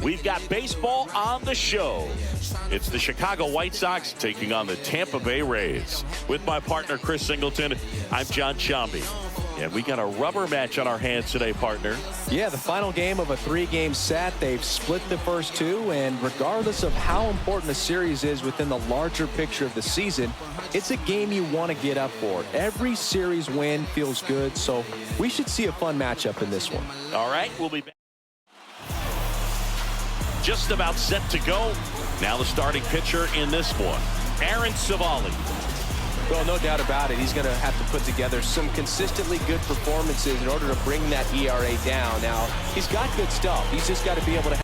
We've got baseball on the show. It's the Chicago White Sox taking on the Tampa Bay Rays. With my partner, Chris Singleton, I'm John Chambi. And we got a rubber match on our hands today, partner. Yeah, the final game of a 3-game set. They've split the first two, and regardless of how important the series is within the larger picture of the season, it's a game you want to get up for. Every series win feels good, so we should see a fun matchup in this one. All right, we'll be back. Just about set to go. Now the starting pitcher in this one, Aaron Civale. Well, no doubt about it. He's going to have to put together some consistently good performances in order to bring that ERA down. Now, he's got good stuff. He's just got to be able to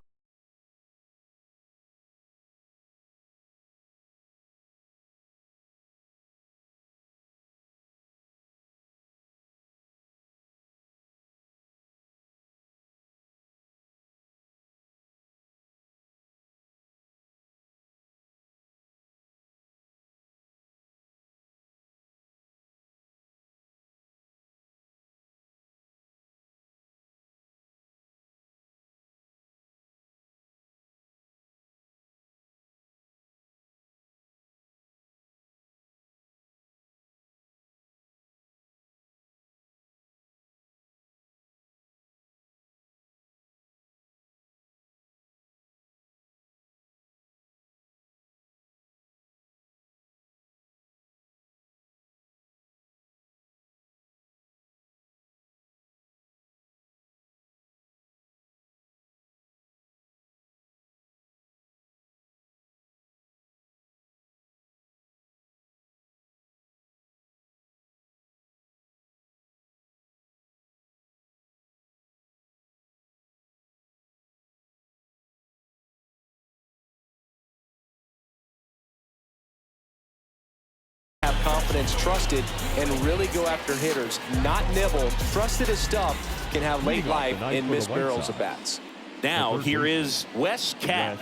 have confidence, trusted, and really go after hitters, not nibble. Trusted his stuff, can have late life in missed barrels of bats. Now here is Wes Cat.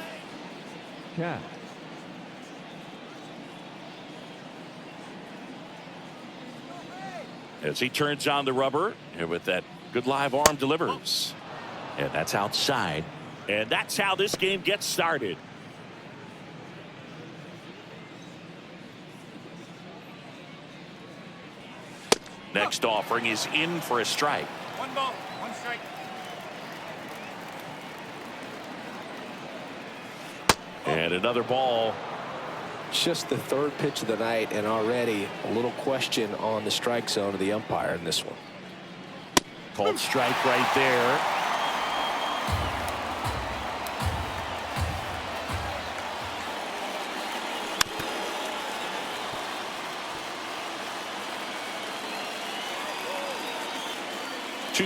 As he turns on the rubber, and with that good live arm delivers. And that's outside. And that's how this game gets started. Next offering is in for a strike. 1 ball, 1 strike. And another ball. Just the third pitch of the night, and already a little question on the strike zone of the umpire in this one. Called strike right there.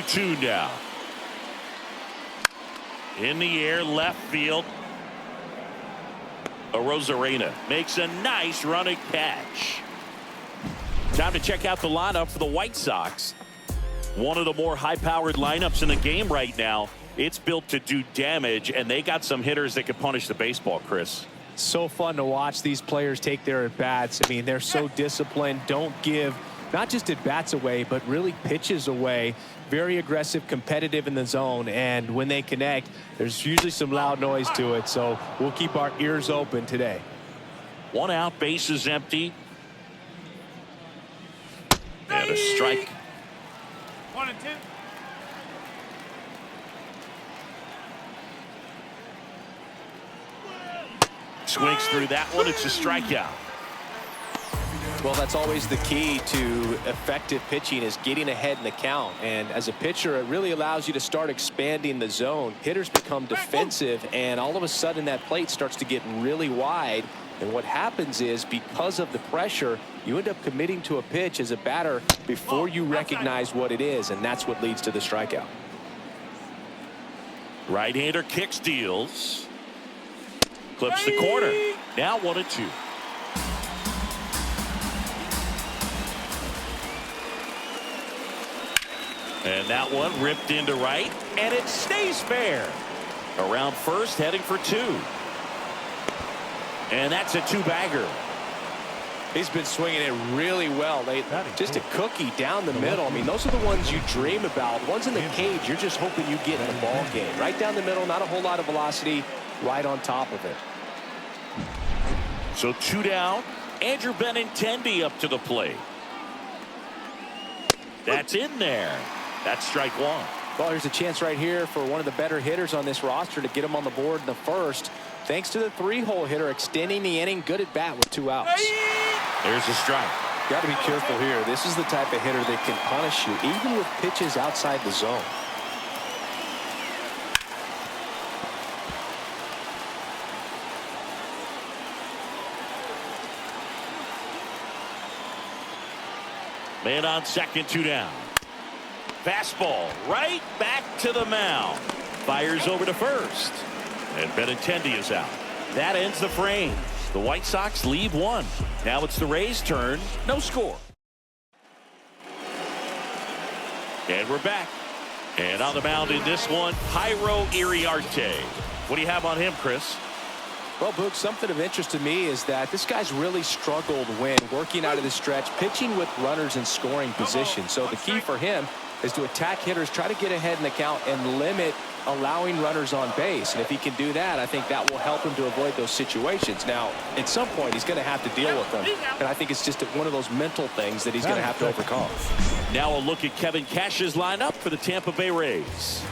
Two now. In the air, left field. Rosarena makes a nice running catch. Time to check out the lineup for the White Sox. One of the more high-powered lineups in the game right now. It's built to do damage, and they got some hitters that can punish the baseball, Chris. So fun to watch these players take their at-bats. I mean, they're so disciplined, don't give not just at-bats away, but really pitches away. Very aggressive, competitive in the zone, and when they connect, there's usually some loud noise to it, so we'll keep our ears open today. 1 out, base is empty. And a strike. 1 and 2. Swings through that one. It's a strikeout. Well, that's always the key to effective pitching, is getting ahead in the count. And as a pitcher, it really allows you to start expanding the zone. Hitters become defensive, and all of a sudden that plate starts to get really wide. And what happens is, because of the pressure, you end up committing to a pitch as a batter before you recognize what it is, and that's what leads to the strikeout. Right-hander kicks, deals. Clips the corner. Now 1-2. And that one ripped into right, and it stays fair. Around first, heading for 2. And that's a 2-bagger. He's been swinging it really well lately. Just a cookie down the middle. I mean, those are the ones you dream about. Ones in the cage, you're just hoping you get in the ball game. Right down the middle, not a whole lot of velocity, right on top of it. So 2 down. Andrew Benintendi up to the plate. That's in there. That's strike one. Well, there's a chance right here for one of the better hitters on this roster to get him on the board in the first. Thanks to the 3-hole hitter extending the inning. Good at bat with 2 outs. There's a strike. Got to be careful here. This is the type of hitter that can punish you even with pitches outside the zone. Man on second, 2 down. Fastball right back to the mound. Fires over to first. And Benintendi is out. That ends the frame. The White Sox leave 1. Now it's the Rays' turn. No score. And we're back. And on the mound in this one, Jairo Iriarte. What do you have on him, Chris? Well, Boog, something of interest to me is that this guy's really struggled when working out of the stretch, pitching with runners in scoring position. So the key for him is to attack hitters, try to get ahead in the count, and limit allowing runners on base. And if he can do that, I think that will help him to avoid those situations. Now, at some point, he's going to have to deal with them. And I think it's just one of those mental things that he's going to have to overcome. Now a look at Kevin Cash's lineup for the Tampa Bay Rays.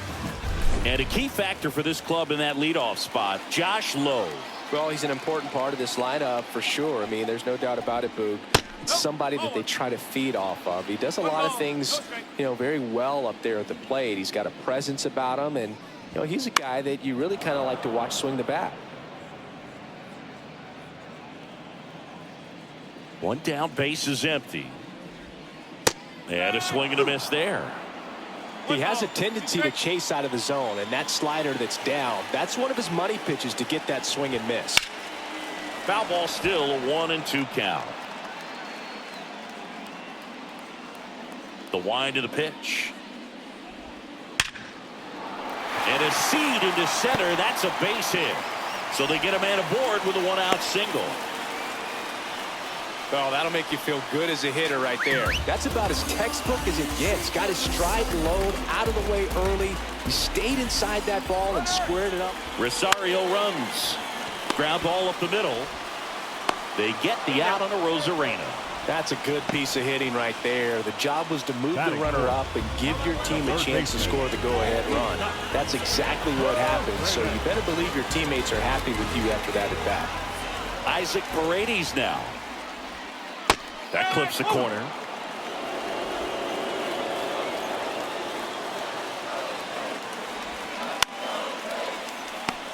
And a key factor for this club in that leadoff spot, Josh Lowe. Well, he's an important part of this lineup for sure. I mean, there's no doubt about it, Boog. It's somebody that they try to feed off of. He does a lot of things, you know, very well up there at the plate. He's got a presence about him, and, you know, he's a guy that you really kind of like to watch swing the bat. 1 down, base is empty. And a swing and a miss there. He has a tendency to chase out of the zone, and that slider that's down, that's one of his money pitches to get that swing and miss. Foul ball still, a 1-2 count. The wind of the pitch. And a seed into center. That's a base hit. So they get a man aboard with a 1-out single. Oh, that'll make you feel good as a hitter right there. That's about as textbook as it gets. Got his stride low, out of the way early. He stayed inside that ball and squared it up. Rosario runs. Ground ball up the middle. They get the out on a Rosarena. That's a good piece of hitting right there. The job was to move the runner up and give your team a chance to score the go-ahead run. That's exactly what happened. So you better believe your teammates are happy with you after that at bat. Isaac Paredes now. That clips the corner.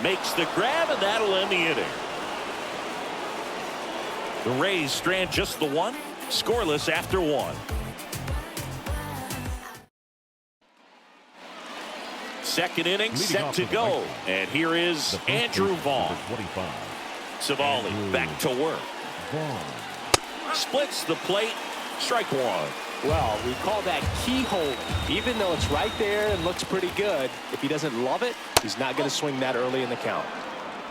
Makes the grab, and that'll end the inning. The Rays strand just the 1, scoreless after 1. Second inning set to go. And here is Andrew Vaughn. Savali back to work. Splits the plate. Strike 1. Well, we call that keyhole. Even though it's right there and looks pretty good, if he doesn't love it, he's not going to swing that early in the count.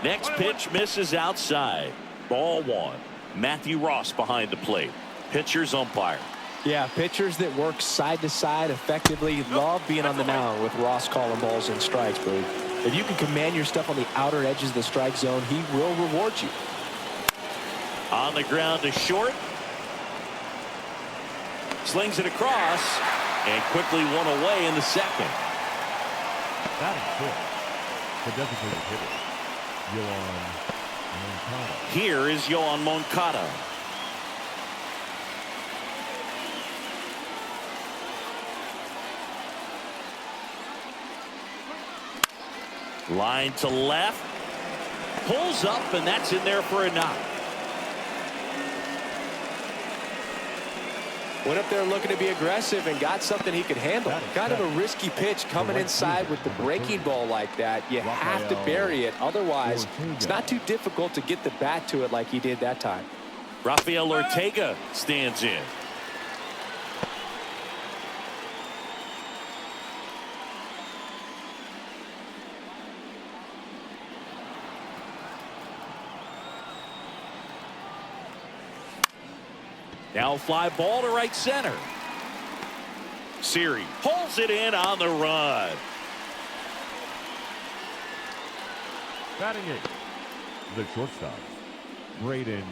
Next pitch misses outside. Ball 1. Matthew Ross behind the plate. Pitcher's umpire. Yeah, pitchers that work side to side effectively love being on the mound with Ross calling balls and strikes, Boog. If you can command your stuff on the outer edges of the strike zone, he will reward you. On the ground to short. Slings it across and quickly one away in the second. The designated hitter, Yoan Moncada. Here is Yoan Moncada. Line to left. Pulls up, and that's in there for a knock. Went up there looking to be aggressive and got something he could handle. Kind of a risky pitch coming inside with the breaking ball like that. You have to bury it. Otherwise, it's not too difficult to get the bat to it like he did that time. Rafael Ortega stands in. Now fly ball to right center. Siri pulls it in on the run. Batting eighth, the shortstop, Braden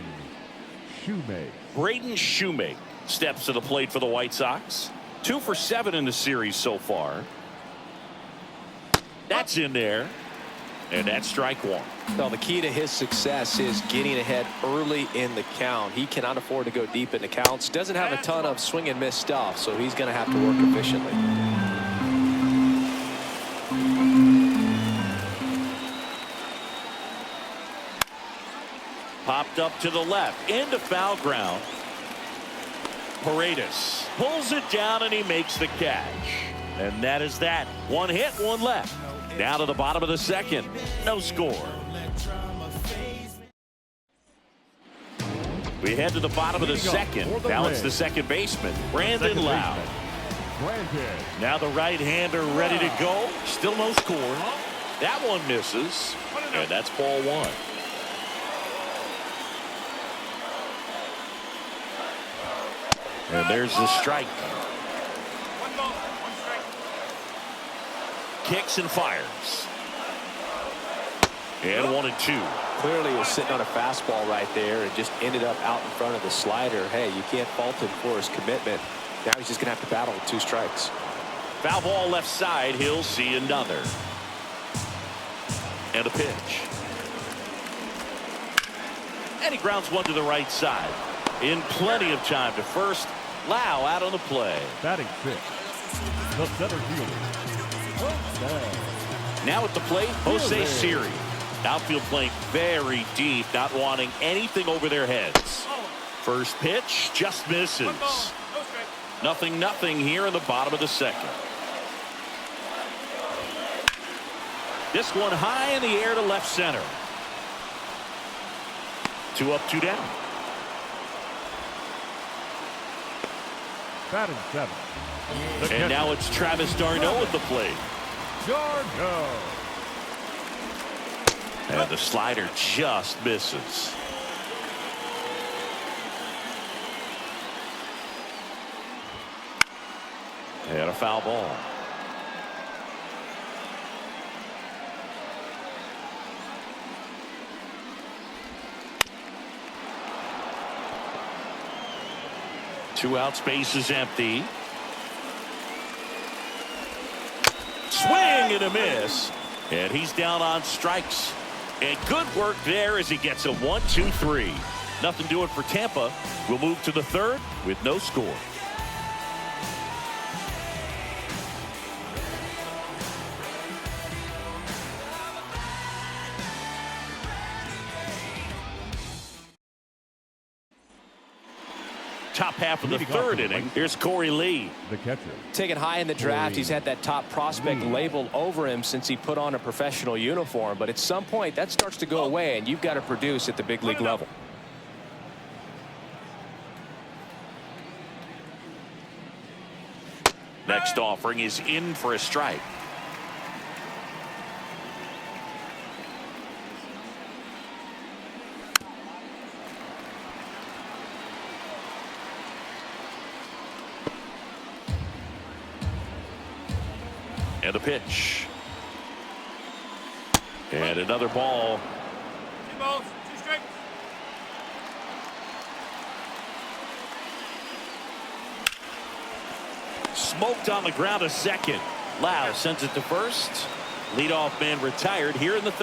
Shoemake steps to the plate for the White Sox. 2 for 7 in the series so far. That's in there. And that's strike one. Well, the key to his success is getting ahead early in the count. He cannot afford to go deep in the counts. Doesn't have a ton of swing and miss stuff, so he's going to have to work efficiently. Popped up to the left into foul ground. Paredes pulls it down and he makes the catch. And that is that. 1 hit, 1 left. Now to the bottom of the second. No score. We head to the bottom of the second. Now it's the second baseman, Brandon Lau. Now the right-hander ready to go. Still no score. That one misses. And that's ball 1. And there's the strike. 1 ball, 1 strike. Kicks and fires. And 1-2. Clearly was sitting on a fastball right there and just ended up out in front of the slider. Hey, you can't fault him for his commitment. Now he's just going to have to battle with 2 strikes. Foul ball left side. He'll see another. And a pitch. And he grounds one to the right side. In plenty of time to first. Lau out on the play. Batting fifth, the center fielder. Now at the plate, Jose Siri. Outfield playing very deep, not wanting anything over their heads. First pitch just misses. 1 ball, no strike. 0-0 here in the bottom of the second. This one high in the air to left center. 2 up, 2 down. Batting seventh, the And catcher, now it's Travis d'Arnaud at the plate. d'Arnaud. And the slider just misses. And a foul ball. Two out, space is empty. Swing and a miss. And he's down on strikes. And good work there as he gets a 1-2-3. Nothing doing for Tampa. We'll move to the third with no score. Top half of the third inning. Here's Corey Lee. The catcher. Taken high in the draft, he's had that top prospect label over him since he put on a professional uniform. But at some point, that starts to go away, and you've got to produce at the big league level. Next offering is in for a strike. And a pitch. And another ball. 2 balls, 2 strikes. Smoked on the ground a second. Lau sends it to first. Leadoff man retired here in the third.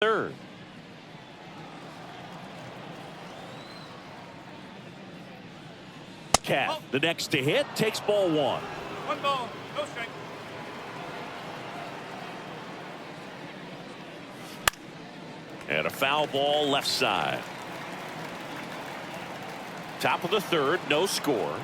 third. Cat, the next to hit, takes ball one. 1 ball, no strike. And a foul ball left side. Top of the third, no score.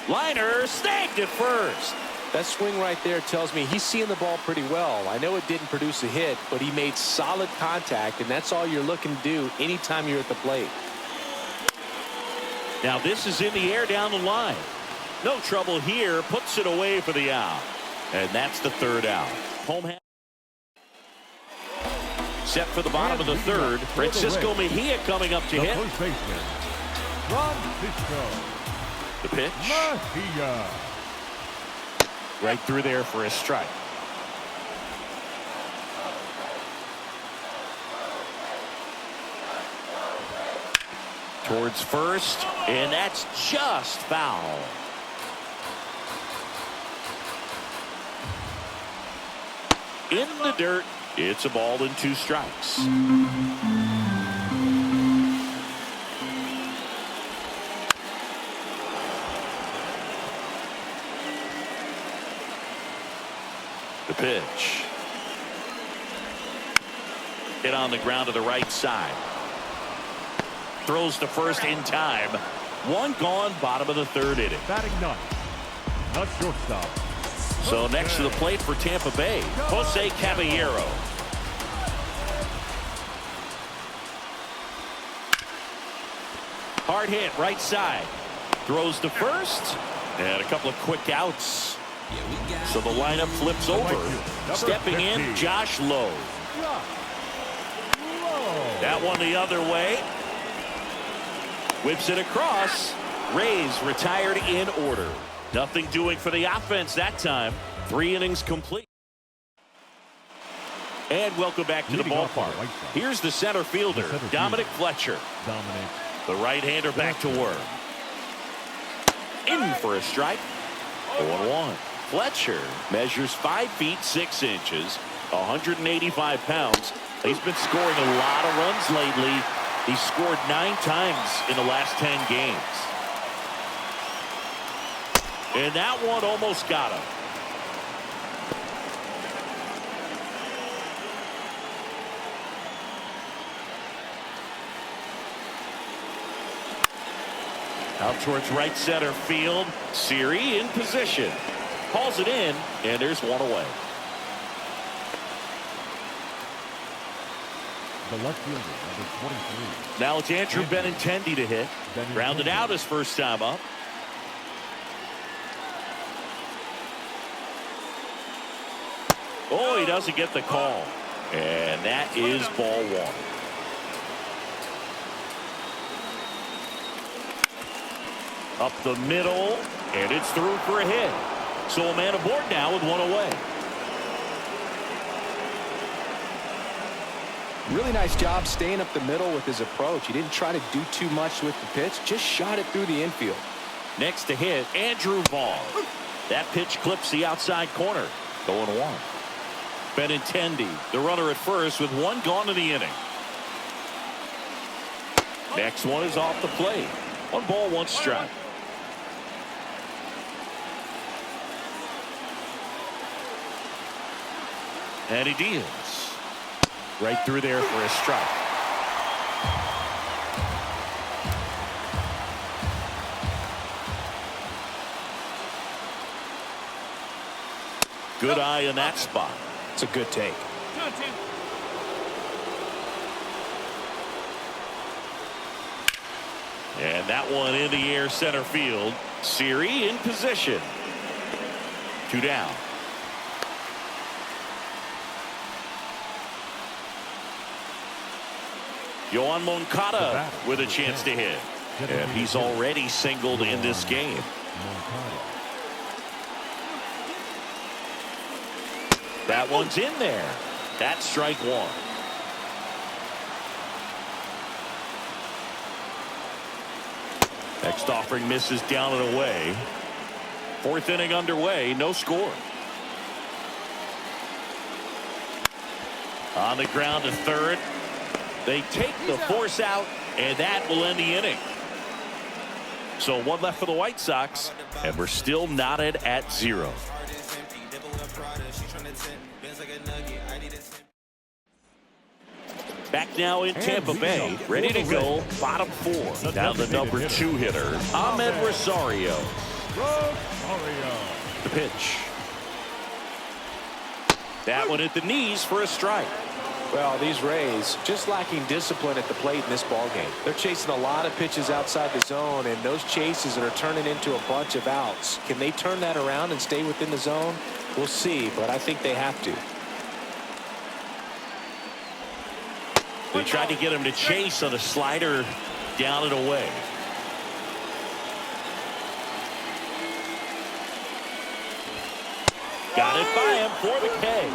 Liner snagged at first. That swing right there tells me he's seeing the ball pretty well. I know it didn't produce a hit, but he made solid contact, and that's all you're looking to do anytime you're at the plate. Now this is in the air down the line. No trouble here. Puts it away for the out. And that's the third out. Home set for the bottom of the third. Francisco Mejia coming up to The hit. first baseman, Francisco The pitch. Mejia. Right through there for a strike. Towards first, and that's just foul. In the dirt. It's a ball and 2 strikes. The pitch. Hit on the ground to the right side. Throws to first in time. 1 gone, bottom of the third inning. Batting ninth, the shortstop. So next to the plate for Tampa Bay, Jose Caballero. Hard hit, right side. Throws to first, and a couple of quick outs. So the lineup flips over. Stepping in, Josh Lowe. That one the other way. Whips it across. Rays retired in order. Nothing doing for the offense that time. 3 innings complete. And welcome back to the ballpark. Here's the center fielder, Dominic Fletcher. The right-hander back to work. In for a strike. 0-1. Fletcher measures 5 feet 6 inches, 185 pounds. He's been scoring a lot of runs lately. He's scored 9 times in the last 10 games. And that one almost got him. Out towards right center field. Siri in position. Hauls it in, and there's one away. The left fielder, number 23. Now it's Andrew Benintendi to hit. Grounded out his first time up. Oh, he doesn't get the call. And that is ball 1. Up the middle, and it's through for a hit. So a man aboard now with 1 away. Really nice job staying up the middle with his approach. He didn't try to do too much with the pitch, just shot it through the infield. Next to hit, Andrew Vaughn. That pitch clips the outside corner. 0-1. Benintendi, the runner at first with 1 gone in the inning. Next one is off the plate. 1 ball, 1 strike. And he deals. Right through there for a strike. Good eye in that spot. It's a good take. 2-2. And that one in the air center field. Siri in position. 2 down. Yoan Moncada with a chance to hit. And he's already singled in this game. That one's in there. That's strike one. Next offering misses down and away. Fourth inning underway, no score. On the ground to third. They take the force out, and that will end the inning. So one left for the White Sox, and we're still knotted at 0. Back now in Tampa Bay, ready to go, bottom 4. Down the number 2 hitter, Ahmed Rosario. The pitch. That one at the knees for a strike. Well, these Rays just lacking discipline at the plate in this ballgame. They're chasing a lot of pitches outside the zone, and those chases are turning into a bunch of outs. Can they turn that around and stay within the zone? We'll see, but I think they have to. They tried to get him to chase on a slider down and away. Got it by him for the K.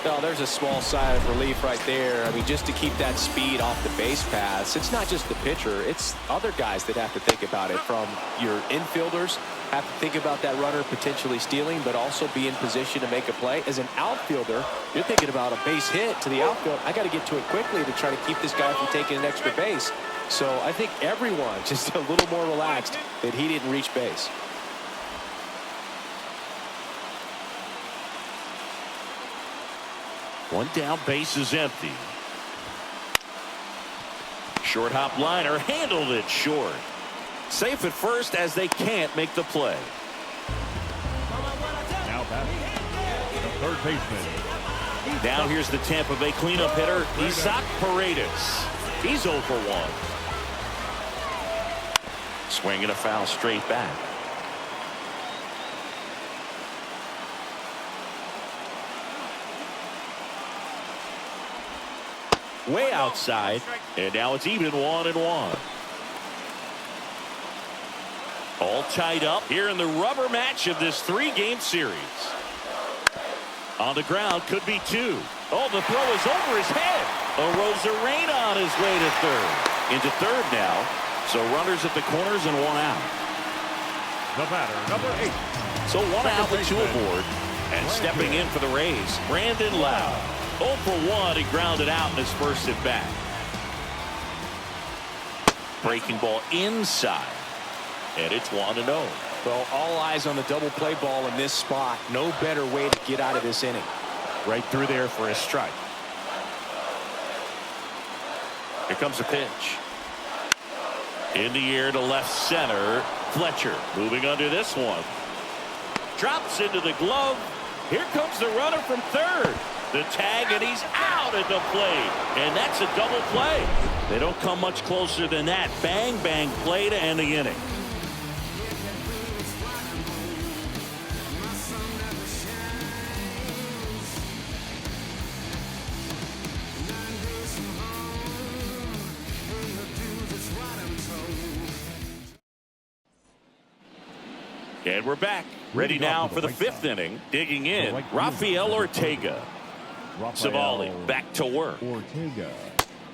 Well, there's a small sigh of relief right there. I mean, just to keep that speed off the base paths. It's not just the pitcher. It's other guys that have to think about it. From your infielders, have to think about that runner potentially stealing, but also be in position to make a play. As an outfielder, you're thinking about a base hit to the outfield. I got to get to it quickly to try to keep this guy from taking an extra base. So I think everyone just a little more relaxed that he didn't reach base. One down, base is empty. Short hop liner, handled it short. Safe at first as they can't make the play. Now batting, the third baseman. Now here's the Tampa Bay cleanup hitter, Isaac Paredes. He's 0 for 1. Swinging a foul straight back. Way outside, and now it's even 1-1. All tied up here in the rubber match of this 3-game series. On the ground, could be 2. Oh, the throw is over his head. Arozarena on his way to third. Into third now, so runners at the corners and 1 out. The batter, number 8. So 1 out with 2 aboard, and stepping in for the Rays, Brandon Lowe. 0 for 1, he grounded out in his first at bat. Breaking ball inside, and it's 1-0. Well, all eyes on the double play ball in this spot. No better way to get out of this inning. Right through there for a strike. Here comes a pitch. In the air to left center. Fletcher moving under this one. Drops into the glove. Here comes the runner from third. The tag, and he's out at the plate. And that's a double play. They don't come much closer than that. Bang, bang play to end the inning. And we're back. Ready now for the 5th inning. Digging in, Rafael Ortega. Savali back to work. Ortega.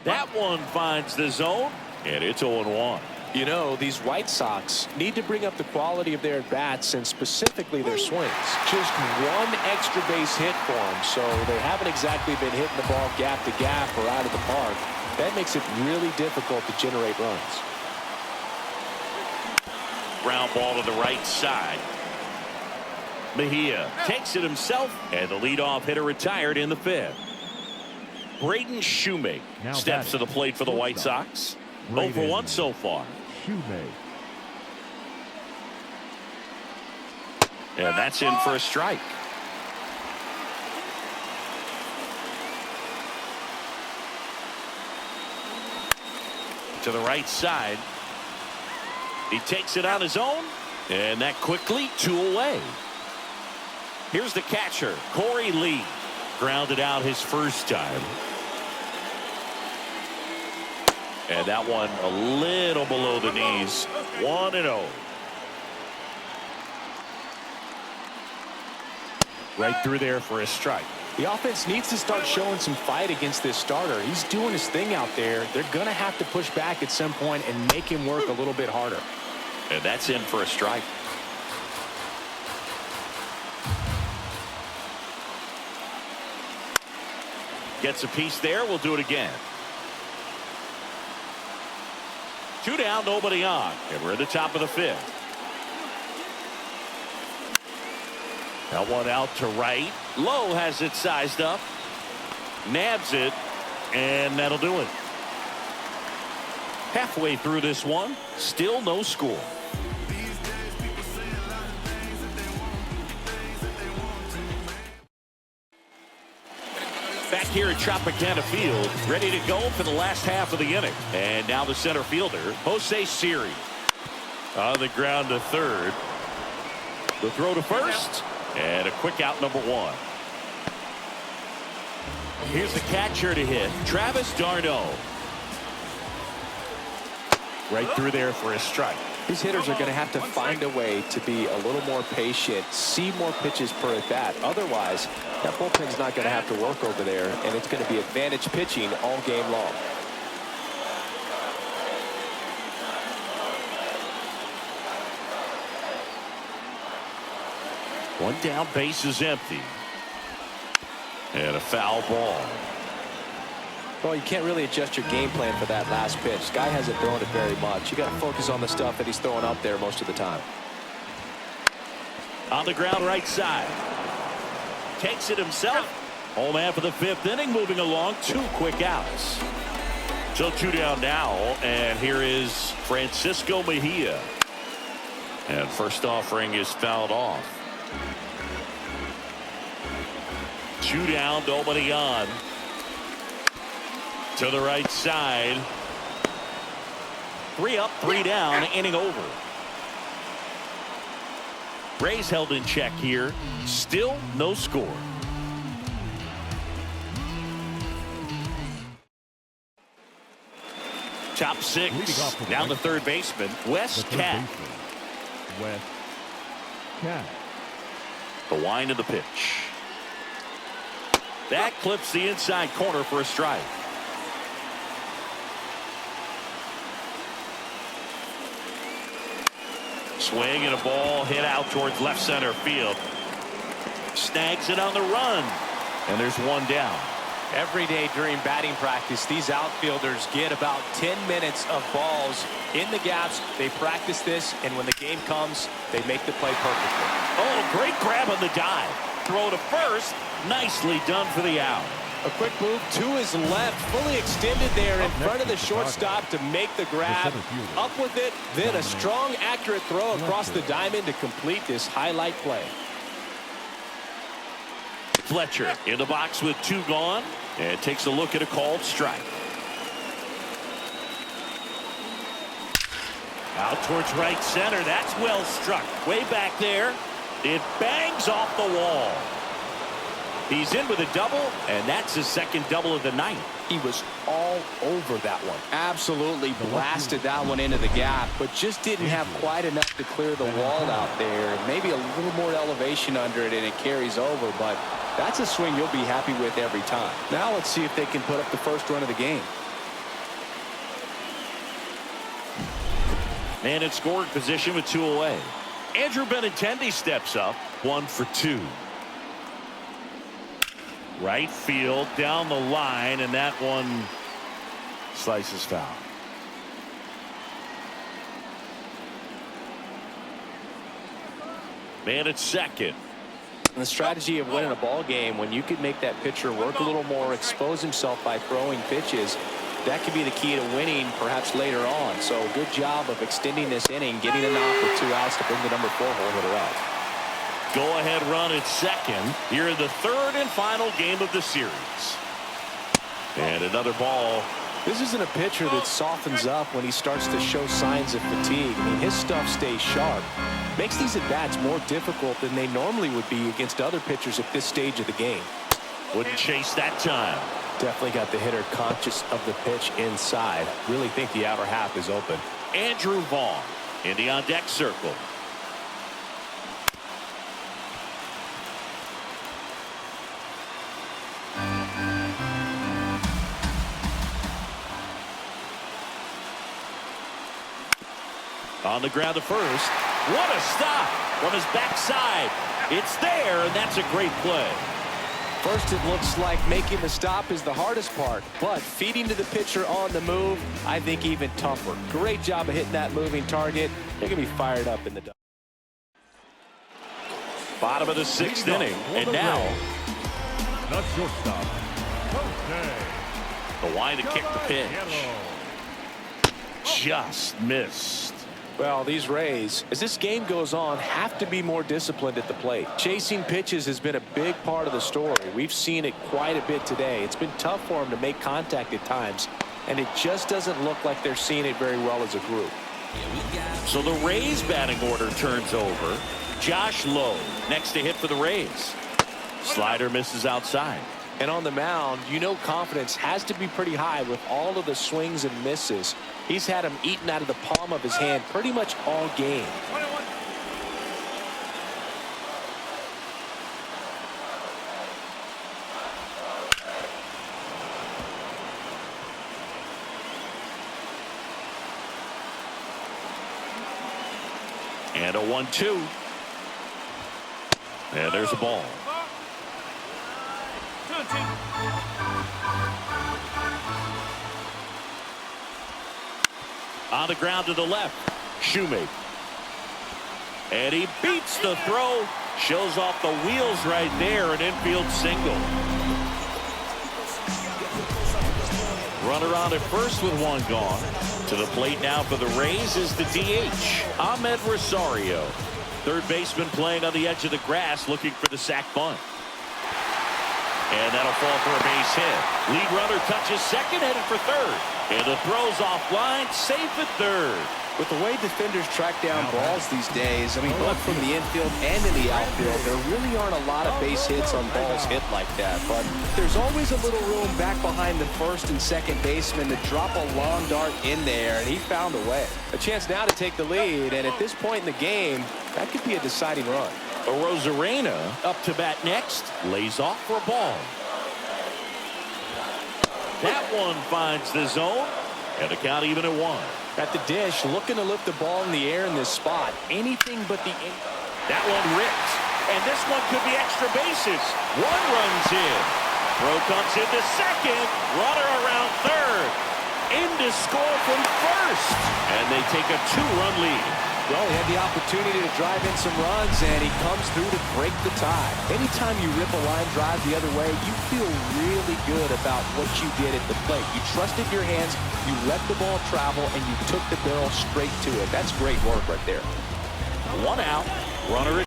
That one finds the zone, and it's 0-1. You know, these White Sox need to bring up the quality of their at-bats and specifically their swings. Just 1 extra base hit for them, so they haven't exactly been hitting the ball gap to gap or out of the park. That makes it really difficult to generate runs. Ground ball to the right side. Mejia takes it himself, and the leadoff hitter retired in the 5th. Braden Shoemake steps to the plate for the White Sox. 0 for 1 so far. Shoemake. And that's in for a strike. To the right side. He takes it on his own, and that quickly 2 away. Here's the catcher, Corey Lee. Grounded out his first time. And that one a little below the knees. 1-0. Right through there for a strike. The offense needs to start showing some fight against this starter. He's doing his thing out there. They're going to have to push back at some point and make him work a little bit harder. And that's in for a strike. Gets a piece there. We'll do it again. 2 down, nobody on. And we're at the top of the 5th. That one out to right. Lowe has it sized up. Nabs it. And that'll do it. Halfway through this one. Still no score. Back here at Tropicana Field, ready to go for the last half of the inning. And now the center fielder, Jose Siri. On the ground to third. The throw to first. And a quick out, number 1. Here's the catcher to hit, Travis d'Arnaud. Right through there for a strike. These hitters are going to have to find a way to be a little more patient, see more pitches per at bat. Otherwise, that bullpen's not going to have to work over there, and it's going to be advantage pitching all game long. One down, base is empty. And a foul ball. Well, you can't really adjust your game plan for that last pitch. Guy hasn't thrown it very much. You got to focus on the stuff that he's throwing up there most of the time. On the ground, right side. Takes it himself. Home half of the 5th inning, moving along. 2 quick outs. So 2 down now, and here is Francisco Mejia. And first offering is fouled off. 2 down, nobody on. To the right side. 3 up, 3 down, inning over. Rays held in check here. Still no score. Top 6. Down the third baseman, Wes Cat. Wes Cat. The wind of the pitch. That clips the inside corner for a strike. Swing and a ball hit out towards left center field. Snags it on the run. And there's 1 down. Every day during batting practice, these outfielders get about 10 minutes of balls in the gaps. They practice this, and when the game comes, they make the play perfectly. Oh, great grab on the dive. Throw to first. Nicely done for the out. A quick move to his left, fully extended there in front of the shortstop to make the grab. Up with it, then a strong, accurate throw across the diamond to complete this highlight play. Fletcher in the box with 2 gone, and takes a look at a called strike. Out towards right center. That's well struck. Way back there. It bangs off the wall. He's in with a double, and that's his 2nd double of the night. He was all over that one. Absolutely blasted that one into the gap, but just didn't have quite enough to clear the wall out there. Maybe a little more elevation under it, and it carries over, but that's a swing you'll be happy with every time. Now let's see if they can put up the first run of the game. Man in scoring position with 2 away. Andrew Benintendi steps up, 1 for 2. Right field down the line, and that one slices foul. Man at second. The strategy of winning a ball game, when you could make that pitcher work a little more, expose himself by throwing pitches, that could be the key to winning perhaps later on. So good job of extending this inning, getting a knock with 2 outs to bring the number 4 home hitter out. Go-ahead run at second here in the 3rd and final game of the series. And another ball. This isn't a pitcher that softens up when he starts to show signs of fatigue. I mean, his stuff stays sharp. Makes these at-bats more difficult than they normally would be against other pitchers at this stage of the game. Wouldn't chase that time. Definitely got the hitter conscious of the pitch inside. Really think the outer half is open. Andrew Vaughn in the on-deck circle. On the ground to first. What a stop from his backside. It's there, and that's a great play. First, it looks like making the stop is the hardest part, but feeding to the pitcher on the move, I think even tougher. Great job of hitting that moving target. They're going to be fired up in the bottom of the sixth inning, and now the shortstop, the line to kick the pitch. Just missed. Well, these Rays, as this game goes on, have to be more disciplined at the plate. Chasing pitches has been a big part of the story. We've seen it quite a bit today. It's been tough for them to make contact at times, and it just doesn't look like they're seeing it very well as a group. So the Rays batting order turns over. Josh Lowe next to hit for the Rays. Slider misses outside. And on the mound, you know confidence has to be pretty high with all of the swings and misses. He's had them eaten out of the palm of his hand pretty much all game. And a 1-2. And there's a ball. On the ground to the left. Shoemaker. And he beats the throw. Shows off the wheels right there. An infield single. Runner on at first with one gone. To the plate now for the Rays is the DH, Ahmed Rosario. Third baseman playing on the edge of the grass looking for the sac bunt. And that'll fall for a base hit. Lead runner touches second, headed for third. And the throw's offline, safe at third. With the way defenders track down balls these days, I mean, both from the infield and in the outfield, there really aren't a lot of base hits on balls hit like that. But there's always a little room back behind the first and second baseman to drop a long dart in there, and he found a way. A chance now to take the lead, and at this point in the game, that could be a deciding run. Rosarena up to bat next, lays off for a ball. That one finds the zone, and the count even at 1. At the dish, looking to lift the ball in the air in this spot. Anything but the... That one ripped. And this one could be extra bases. One runs in. Throw comes into second. Runner around third. In to score from first. And they take a 2-run lead. Well, he had the opportunity to drive in some runs, and he comes through to break the tie. Anytime you rip a line drive the other way, you feel really good about what you did at the plate. You trusted your hands, you let the ball travel, and you took the barrel straight to it. That's great work right there. One out. Runner in.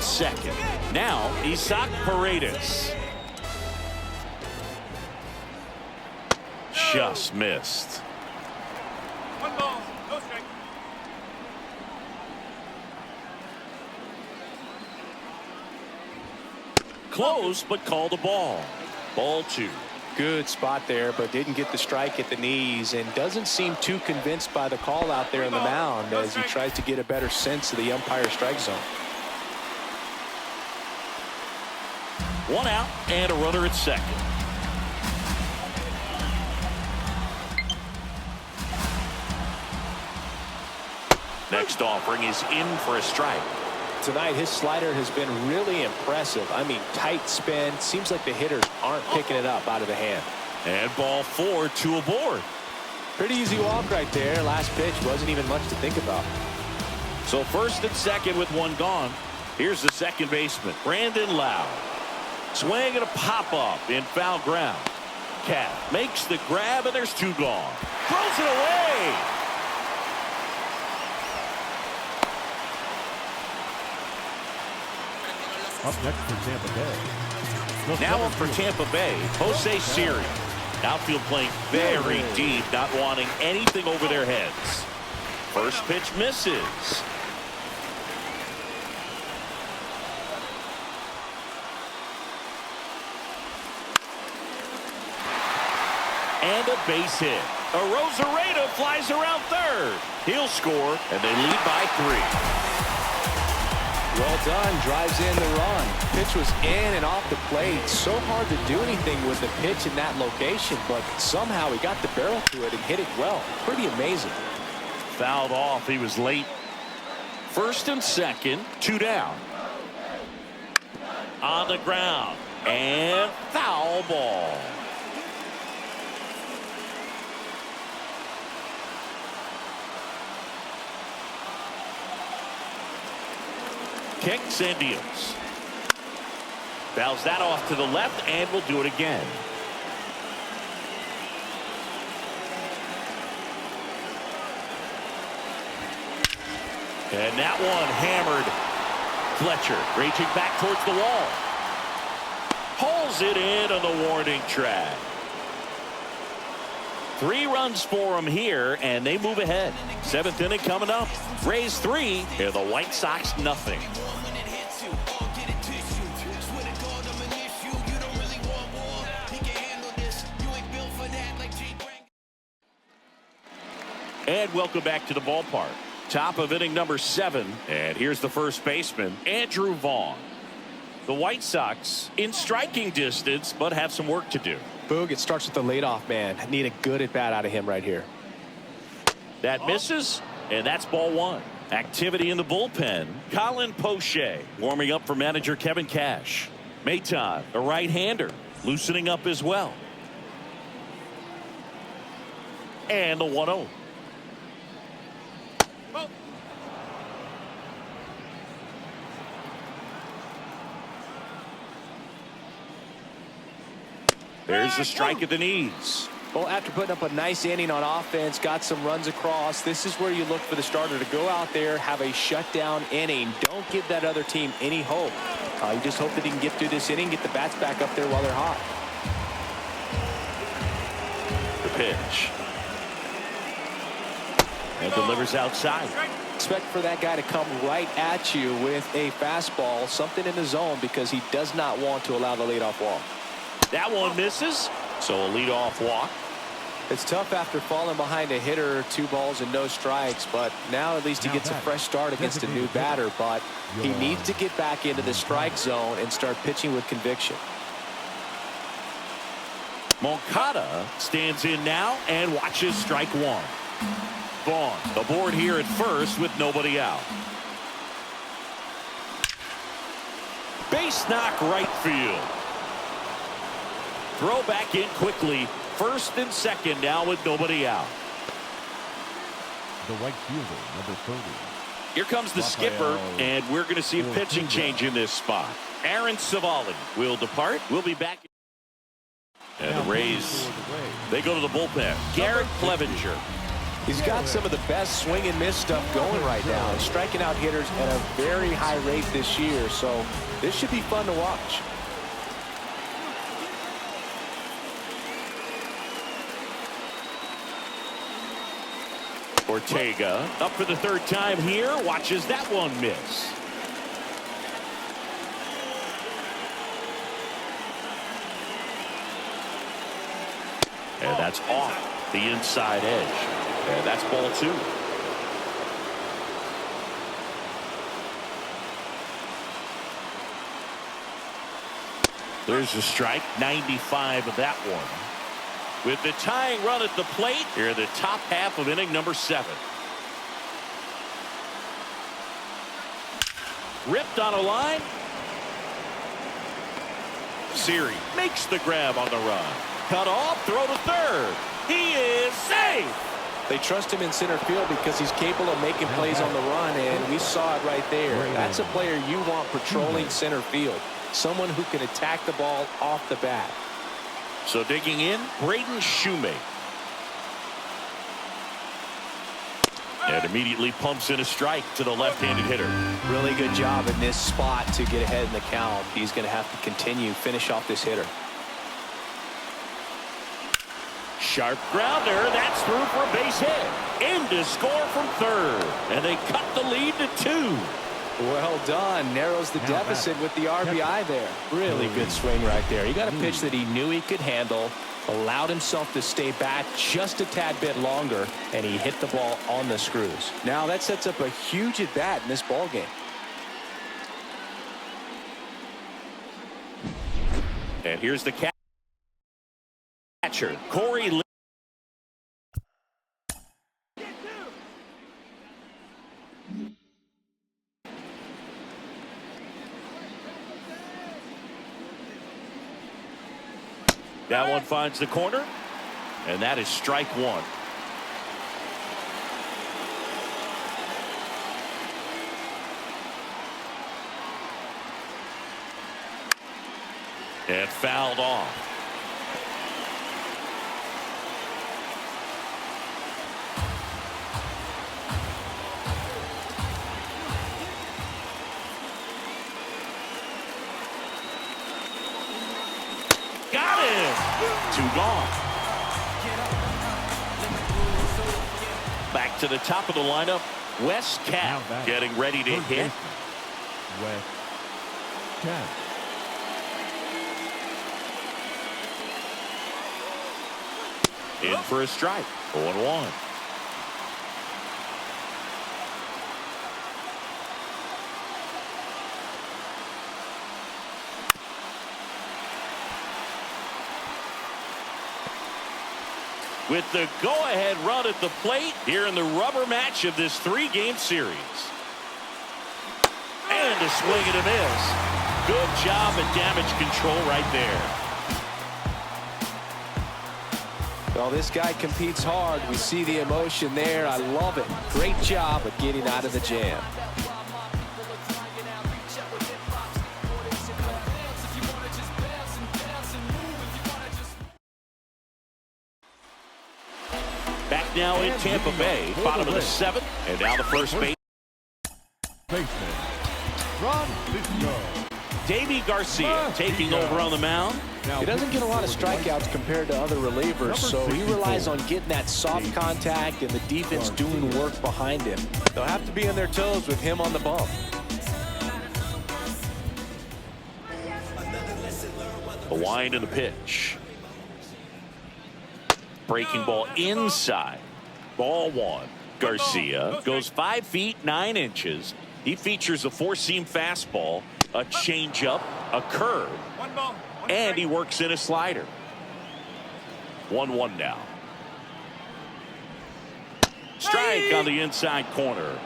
Second. Now, Isaac Paredes. Just missed. 1 ball, no strike. Close, but called a ball. Ball 2. Good spot there, but didn't get the strike at the knees, and doesn't seem too convinced by the call out there on the mound as he tries to get a better sense of the umpire strike zone. 1 out and a runner at second. Next offering is in for a strike. Tonight, his slider has been really impressive. I mean, tight spin. Seems like the hitters aren't picking it up out of the hand. And ball 4, 2 aboard. Pretty easy walk right there. Last pitch wasn't even much to think about. So first and second with one gone. Here's the second baseman, Brandon Lau. Swing and a pop-up in foul ground. Cat makes the grab, and there's 2 gone. Throws it away. Up next for Tampa Bay. Now up for Tampa Bay, Jose Siri. Outfield playing very deep, not wanting anything over their heads. First pitch misses. And a base hit. Arozarena flies around third. He'll score, and they lead by 3. Well done, drives in the run. Pitch was in and off the plate. So hard to do anything with the pitch in that location, but somehow he got the barrel to it and hit it well. Pretty amazing. Fouled off. He was late. First and second, 2 down. On the ground, and foul ball. Kicks and deals. Fouls that off to the left, and will do it again. And that one hammered. Fletcher reaching back towards the wall. Pulls it in on the warning track. 3 runs for him here, and they move ahead. 7th inning coming up. Rays 3 and the White Sox nothing. And welcome back to the ballpark. Top of inning number 7. And here's the first baseman, Andrew Vaughn. The White Sox in striking distance, but have some work to do. Boog, it starts with the leadoff man. Need a good at-bat out of him right here. That misses, and that's ball 1. Activity in the bullpen. Colin Poche warming up for manager Kevin Cash. Maton, a right-hander, loosening up as well. And the 1-0. There's the strike at the knees. Well, after putting up a nice inning on offense, got some runs across, this is where you look for the starter to go out there, have a shutdown inning. Don't give that other team any hope. You just hope that he can get through this inning, get the bats back up there while they're hot. The pitch. And delivers outside. Expect for that guy to come right at you with a fastball, something in the zone, because he does not want to allow the leadoff walk. That one misses, so a leadoff walk. It's tough after falling behind a hitter, 2 balls and no strikes, but now at least he gets a fresh start against a new batter, but he needs to get back into the strike zone and start pitching with conviction. Moncada stands in now and watches strike 1. Vaughn aboard here at first with nobody out. Base knock right field. Throw back in quickly. First and second now with nobody out. The right fielder, number 30. Here comes the skipper, and we're going to see a pitching change in this spot. Aaron Savali will depart. We'll be back. And the Rays, they go to the bullpen. Garrett Clevenger. He's got some of the best swing and miss stuff going right now. He's striking out hitters at a very high rate this year, so this should be fun to watch. Ortega up for the 3rd time here. Watches that one miss. And that's off the inside edge. And that's ball 2. There's a strike. 95 of that one. With the tying run at the plate, here the top half of inning number 7. Ripped on a line. Siri makes the grab on the run. Cut off, throw to third. He is safe. They trust him in center field because he's capable of making plays on the run, and we saw it right there. That's a player you want patrolling center field. Someone who can attack the ball off the bat. So digging in, Braden Shoemake. And immediately pumps in a strike to the left-handed hitter. Really good job in this spot to get ahead in the count. He's going to have to finish off this hitter. Sharp grounder. That's through for a base hit. In to score from third. And they cut the lead to 2. Well done. Narrows the deficit with the RBI there. Really good swing right there. He got a pitch that he knew he could handle, allowed himself to stay back just a tad bit longer, and he hit the ball on the screws. Now that sets up a huge at bat in this ball game. And here's the catcher, Corey Lee. That one finds the corner, and that is strike 1. And fouled off. Got him. 2 gone. Back to the top of the lineup. Wes Cap getting ready to hit. Wes Cap. In for a strike. 0-1. With the go-ahead run at the plate here in the rubber match of this 3-game series. And a swing and a miss. Good job at damage control right there. Well, this guy competes hard. We see the emotion there. I love it. Great job of getting out of the jam. Back now in Tampa Bay, bottom of the 7th, and now the first base. Baseman. Ron Lisco. Davey Garcia taking over on the mound. He doesn't get a lot of strikeouts compared to other relievers, so he relies on getting that soft contact and the defense doing work behind him. They'll have to be on their toes with him on the bump. The wind and the pitch. Breaking ball inside. Ball 1. Garcia goes 5 feet 9 inches. He features a 4-seam fastball, a changeup, a curve, and he works in a slider. 1-1 now. Strike on the inside corner.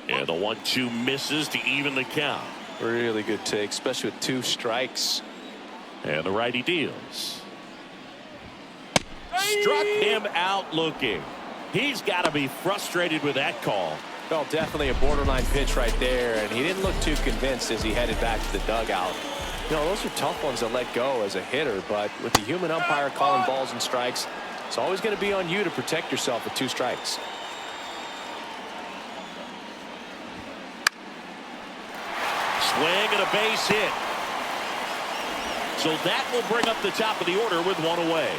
And the 1-2 misses to even the count. Really good take, especially with 2 strikes. And the righty deals. Struck him out looking. He's got to be frustrated with that call. Well, definitely a borderline pitch right there, and he didn't look too convinced as he headed back to the dugout. You know, those are tough ones to let go as a hitter, but with the human umpire calling balls and strikes, it's always going to be on you to protect yourself with 2 strikes. Swing and a base hit. So that will bring up the top of the order with 1 away.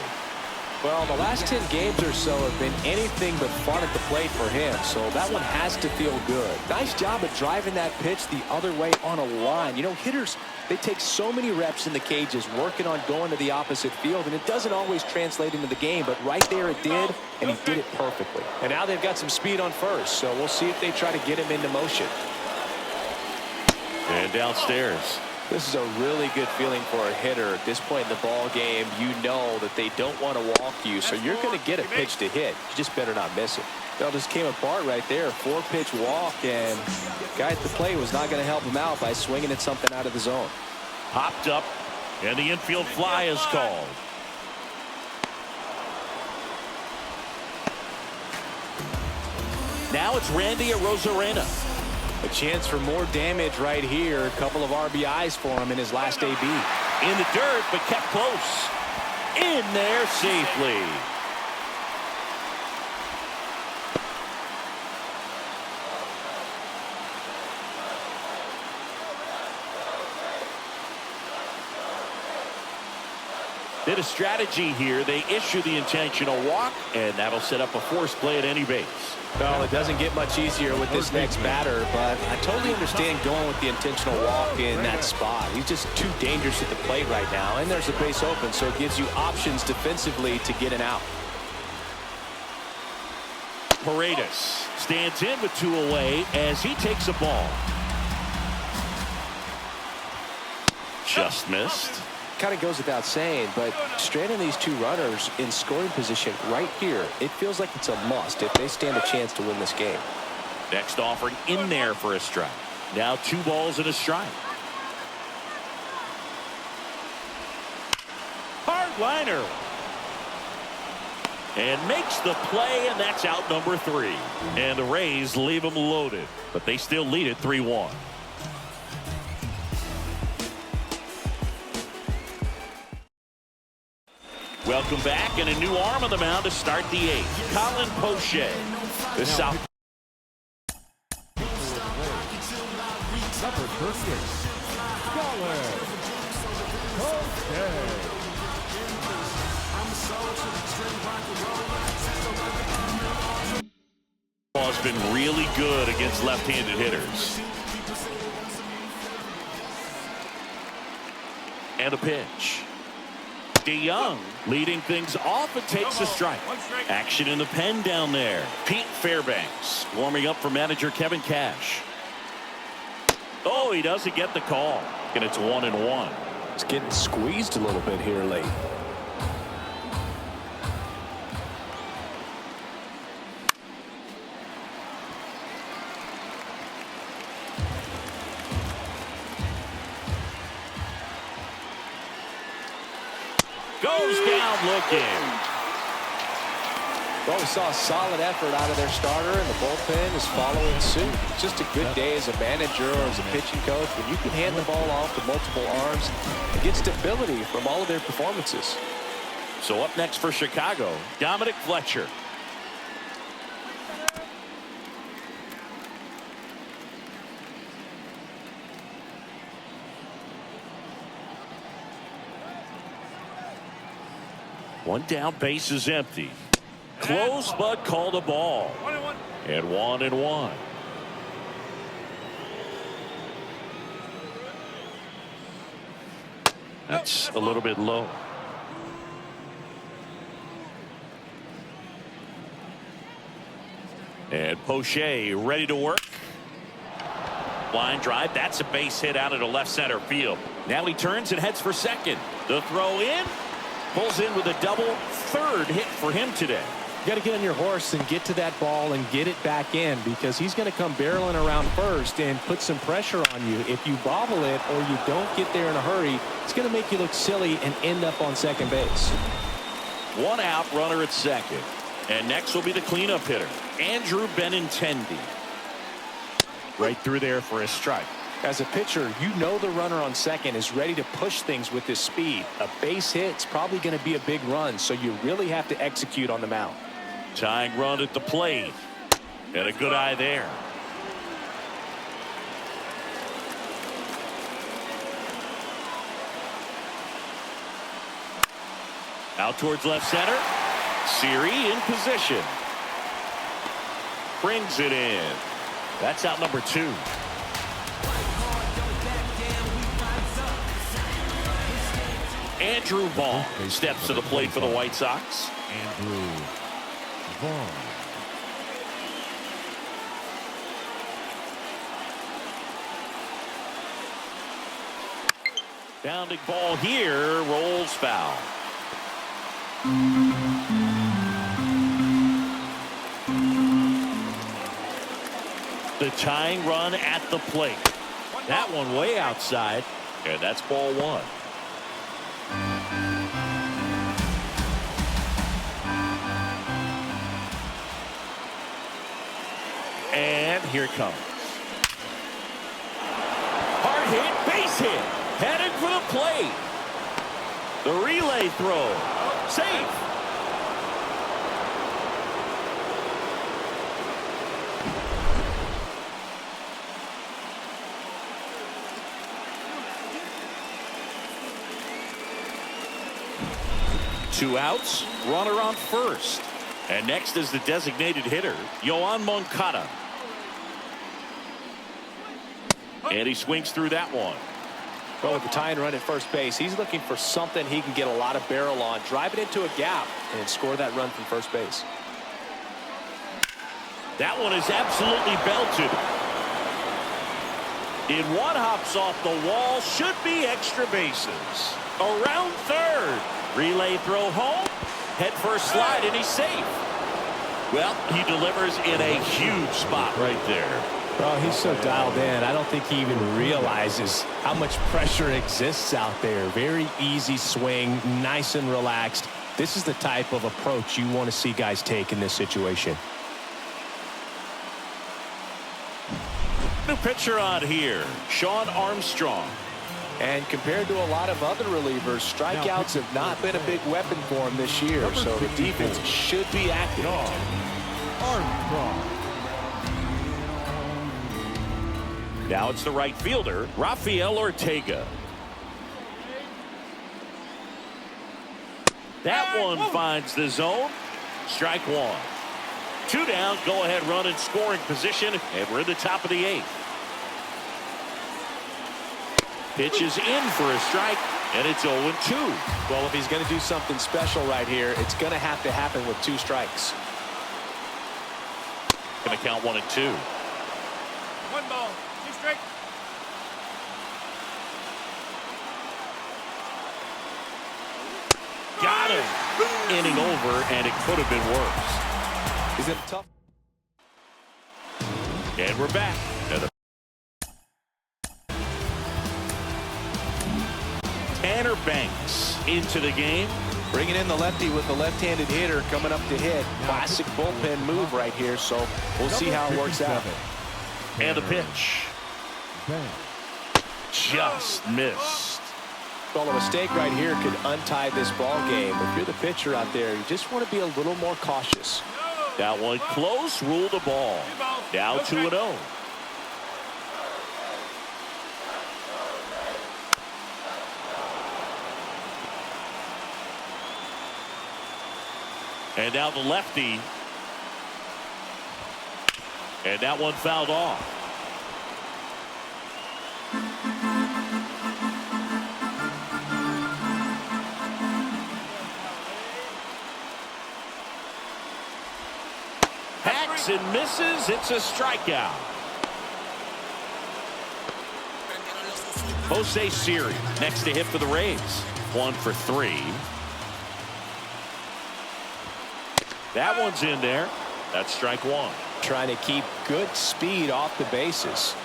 Well, the last 10 games or so have been anything but fun at the plate for him, so that one has to feel good. Nice job at driving that pitch the other way on a line. You know, hitters, they take so many reps in the cages working on going to the opposite field, and it doesn't always translate into the game, but right there it did, and he did it perfectly. And now they've got some speed on first, so we'll see if they try to get him into motion. And downstairs. This is a really good feeling for a hitter at this point in the ball game. You know that they don't want to walk you, so you're going to get a pitch to hit. You just better not miss it. Well, just came apart right there. 4-pitch walk, and the guy at the plate was not going to help him out by swinging at something out of the zone. Popped up, and the infield fly is called. Now it's Randy Arozarena. A chance for more damage right here. A couple of RBIs for him in his last AB. In the dirt, but kept close. In there safely. Bit of strategy here. They issue the intentional walk, and that'll set up a forced play at any base. Well, it doesn't get much easier with this next batter, but I totally understand going with the intentional walk in that spot. He's just too dangerous at the plate right now, and there's a base open, so it gives you options defensively to get an out. Paredes stands in with 2 away as he takes a ball. Just missed. Kind of goes without saying, but stranding these 2 runners in scoring position right here, it feels like it's a must if they stand a chance to win this game. Next offering in there for a strike. Now 2 balls and a strike. Hard liner. And makes the play, and that's out number 3. And the Rays leave them loaded, but they still lead it 3-1. Welcome back, and a new arm on the mound to start the 8th. Colin Poche. The South. Number 36, Colin Poche. Has been really good against left-handed hitters. And a pitch. DeYoung leading things off and takes a strike. Action in the pen down there. Pete Fairbanks warming up for manager Kevin Cash. Oh, he doesn't get the call. And it's 1-1. It's getting squeezed a little bit here late. Goes down looking. Well, we saw a solid effort out of their starter, and the bullpen is following suit. It's just a good day as a manager or as a pitching coach when you can hand the ball off to multiple arms and get stability from all of their performances. So up next for Chicago, Dominic Fletcher. One down, base is empty. Close, but called a ball. 1-1. And 1-1. That's a little bit low. And Poche ready to work. Line drive. That's a base hit out into left center field. Now he turns and heads for second. The throw in. Pulls in with a double. Third hit for him today. You got to get on your horse and get to that ball and get it back in, because he's going to come barreling around first and put some pressure on you. If you bobble it or you don't get there in a hurry, it's going to make you look silly and end up on second base. 1 out, runner at second. And next will be the cleanup hitter, Andrew Benintendi. Right through there for a strike. As a pitcher, you know the runner on second is ready to push things with his speed. A base hit's probably going to be a big run, so you really have to execute on the mound. Tying run at the plate. And a good eye there. Out towards left center. Siri in position. Brings it in. That's out number 2. Andrew Vaughn steps to the plate for the White Sox. Andrew Vaughn. Bounding ball here, rolls foul. The tying run at the plate. That one way outside, and that's ball 1. And here it comes. Hard hit, base hit, headed for the plate. The relay throw, safe. 2 outs, runner on first. And next is the designated hitter, Yoan Moncada. And he swings through that one. Well, with the tying run at first base, he's looking for something he can get a lot of barrel on, drive it into a gap, and score that run from first base. That one is absolutely belted. In one, hops off the wall, should be extra bases. Around third. Relay throw home. Head first slide, and he's safe. Well, he delivers in a huge spot right there. Well, he's so dialed in. I don't think he even realizes how much pressure exists out there. Very easy swing, nice and relaxed. This is the type of approach you want to see guys take in this situation. New pitcher on here, Sean Armstrong. And compared to a lot of other relievers, strikeouts have not been a big weapon for him this year, so the defense should be active. Armstrong. Now it's the right fielder, Rafael Ortega. That one finds the zone. Strike one. 2 down, go-ahead run in scoring position, and we're in the top of the 8th. Pitch is in for a strike, and it's 0-2. Well, if he's going to do something special right here, it's going to have to happen with 2 strikes. Going to count 1 and 2. 1 ball, 2 strikes. Got him. Inning over, and it could have been worse. Is it tough? And we're back. Tanner Banks into the game. Bringing in the lefty with the left-handed hitter coming up to hit. Classic bullpen move right here, so we'll see how it works out. And the pitch. Just missed. Well, a mistake right here could untie this ball game. If you're the pitcher out there, you just want to be a little more cautious. That one close, ruled the ball. Now 2-0. And now the lefty. And that one fouled off. Hacks and misses. It's a strikeout. Jose Siri next to hit for the Rays. 1 for 3. That one's in there. That's strike 1. Trying to keep good speed off the bases.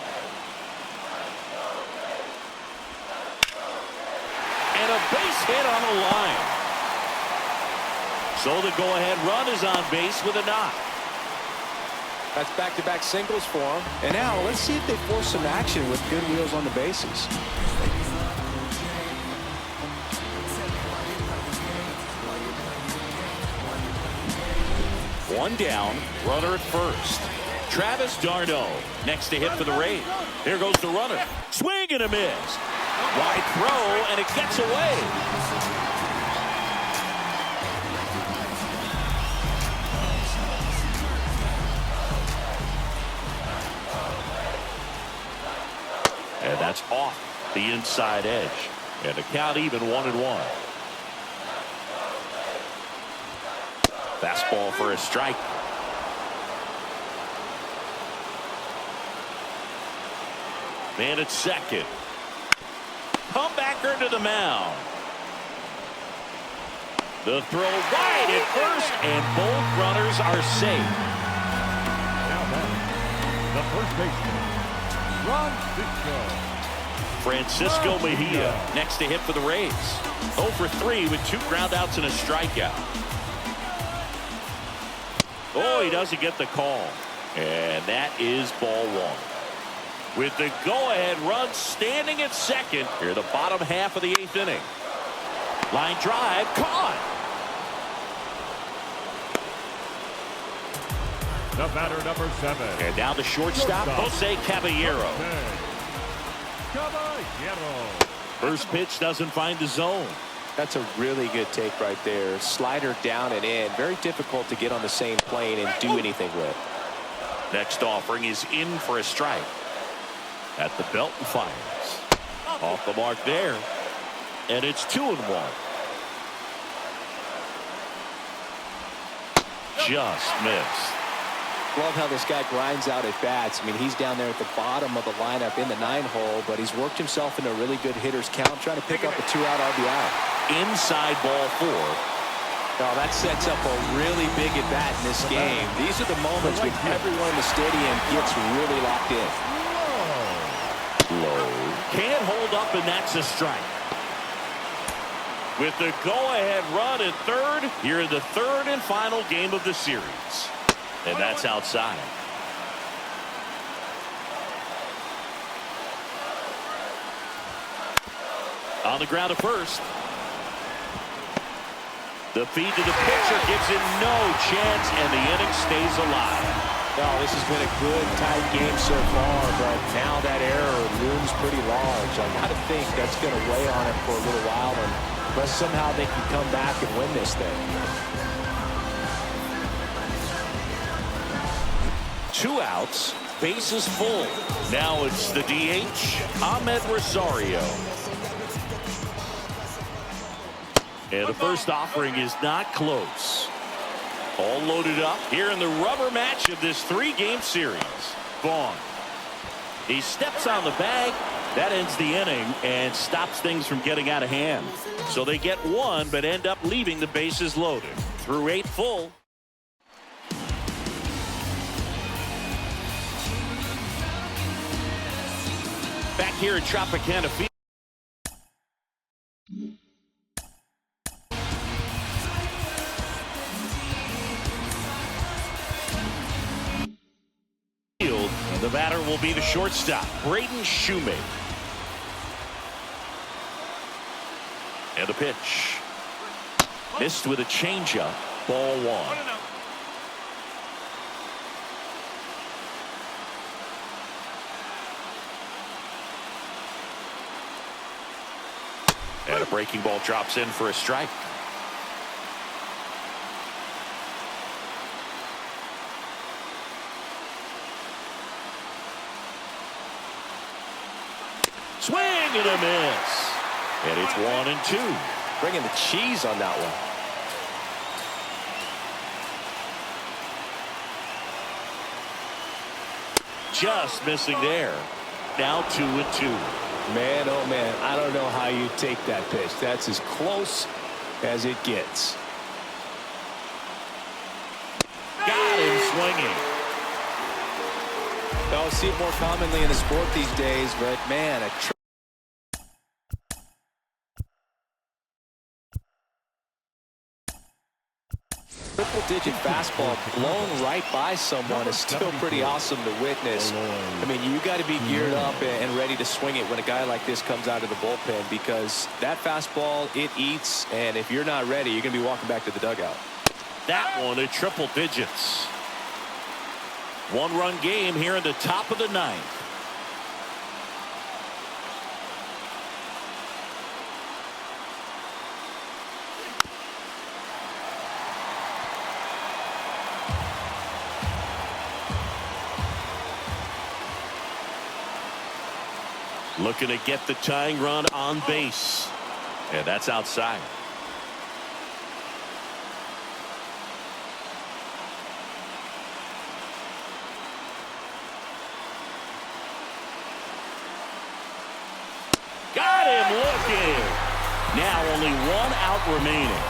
And a base hit on the line. So the go-ahead run is on base with a knock. That's back-to-back singles for him. And now let's see if they force some action with good wheels on the bases. One down, runner at first. Travis d'Arnaud next to hit for the Rays. Here goes the runner. Swing and a miss. Wide throw, and it gets away. And that's off the inside edge. And the count even 1-1. Fastball for a strike. Man at second. Comebacker to the mound. The throw wide at first, and both runners are safe. Now batting, the first baseman, Francisco Mejia next to hit for the Rays. 0 for 3 with 2 groundouts and a strikeout. Oh, he doesn't get the call. And that is ball 1. With the go-ahead run standing at second here, the bottom half of the 8th inning. Line drive, caught. the batter number 7. And now the shortstop, Jose Caballero. Caballero. First pitch doesn't find the zone. That's a really good take right there. Slider down and in. Very difficult to get on the same plane and do anything with. Next offering is in for a strike. At the belt and fires. Off the mark there. And it's 2-1. Just missed. Love how this guy grinds out at bats. I mean, he's down there at the bottom of the lineup in the 9-hole, but he's worked himself in a really good hitter's count, trying to pick up a 2-out RBI. Inside ball 4. Oh, that sets up a really big at bat in this game. These are the moments when everyone in the stadium gets really locked in. Low. Can't hold up, and that's a strike. With the go-ahead run at third, here in the third and final game of the series. And that's outside. On the ground at first. The feed to the pitcher gives him no chance, and the inning stays alive. Well, this has been a good, tight game so far, but now that error looms pretty large. I got to think that's going to weigh on him for a little while, unless somehow they can come back and win this thing. 2 outs, bases full. Now it's the DH, Ahmed Rosario. And the first offering is not close. All loaded up here in the rubber match of this 3-game series. Vaughn. He steps on the bag. That ends the inning and stops things from getting out of hand. So they get 1, but end up leaving the bases loaded. Through 8 full. Back here at Tropicana Field. The batter will be the shortstop, Braden Shoemaker. And the pitch. Missed with a changeup. Ball 1. And a breaking ball drops in for a strike. Swing and a miss. And it's 1-2. Bringing the cheese on that one. Just missing there. Now 2-2. Man, oh man, I don't know how you take that pitch. That's as close as it gets. Got him swinging. I'll see it more commonly in the sport these days, but man, a triple-digit fastball blown right by someone is still pretty awesome to witness. I mean, you got to be geared up and ready to swing it when a guy like this comes out of the bullpen, because that fastball, it eats, and if you're not ready, you're going to be walking back to the dugout. That one at triple digits. 1-run game here in the top of the 9th. Looking to get the tying run on base. And that's outside. Got him looking. Now only 1 out remaining.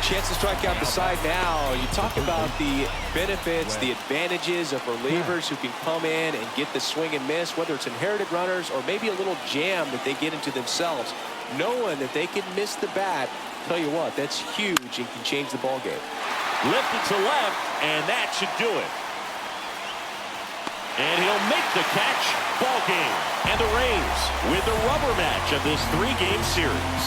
Chance to strike out the side now. You talk about the benefits, the advantages of relievers who can come in and get the swing and miss, whether it's inherited runners or maybe a little jam that they get into themselves. Knowing that they can miss the bat, tell you what, that's huge and can change the ball game. Lifted to left, and that should do it. And he'll make the catch. Ball game. And the Rays with the rubber match of this 3-game series.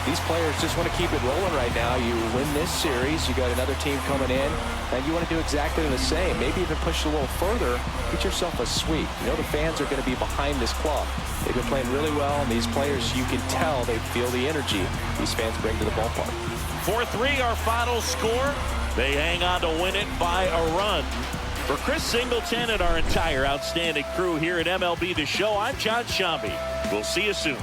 these players just want to keep it rolling right now. You win this series, you got another team coming in, and you want to do exactly the same. Maybe even push a little further, get yourself a sweep. You know the fans are going to be behind this club. They've been playing really well, and these players, you can tell they feel the energy these fans bring to the ballpark. 4-3 our final score. They hang on to win it by a run. For Chris Singleton and our entire outstanding crew here at MLB The Show, I'm John Shambi. We'll see you soon.